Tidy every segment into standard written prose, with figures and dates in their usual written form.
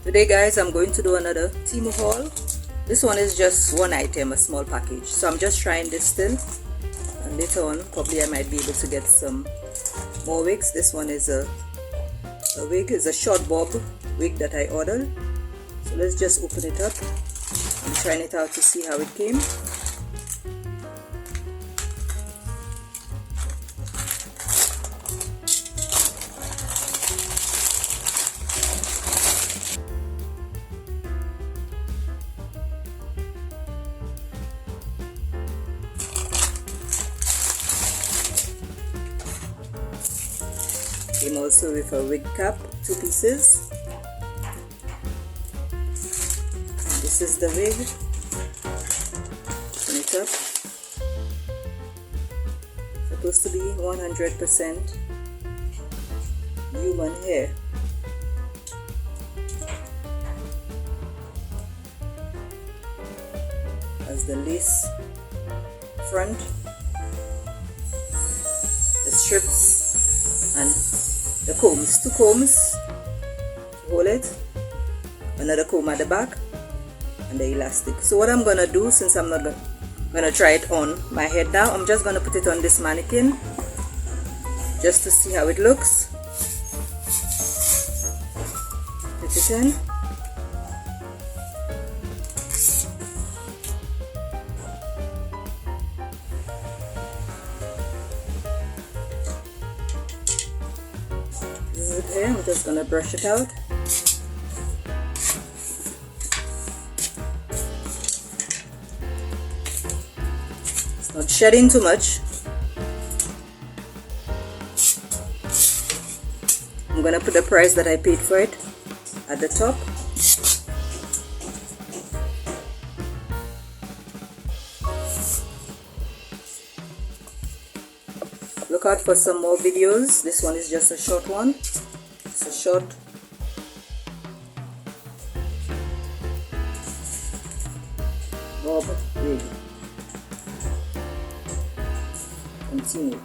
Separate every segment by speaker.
Speaker 1: Today guys, I'm going to do another TEMU haul. This one is just one item, a small package. So I'm just trying this still. And later on, probably I might be able to get some more wigs. This one is a wig, it's a short bob wig that I ordered. So let's just open it up. I'm trying it out to see how it came. Came also with a wig cap, 2 pieces. This is the wig. Open it up. Supposed to be 100% human hair. As the lace front, the strips, and the combs, 2 combs to hold it, another comb at the back, and the elastic. So what I'm gonna do, since I'm not gonna try it on my head now, I'm just gonna put it on this mannequin just to see how it looks. Put it in. This is it here. I'm just gonna brush it out. It's not shedding too much. I'm gonna put the price that I paid for it at the top. Look out for some more videos. This one is just a short one. It's a short Bob Wig. Continue.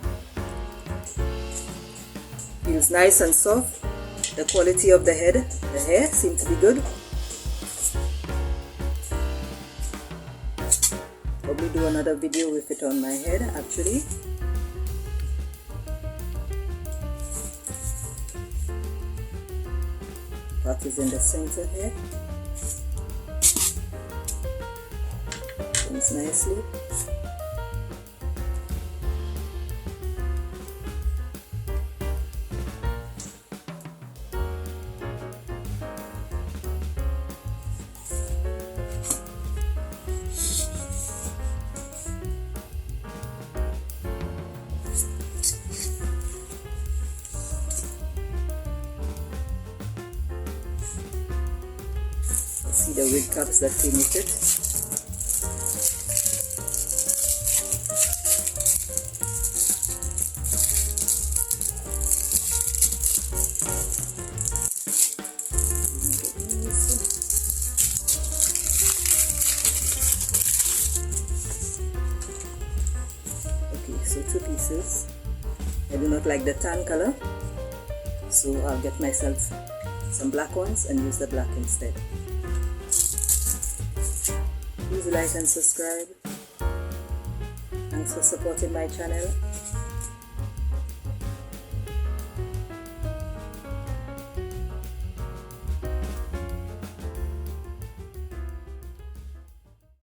Speaker 1: Feels nice and soft. The quality of the hair seems to be good. Probably do another video with it on my head actually. That is in the center here. Comes nicely. See the wig caps that came with it. Okay, so 2 pieces. I do not like the tan color, so I'll get myself some black ones and use the black instead. Please like and subscribe. Thanks for supporting my channel.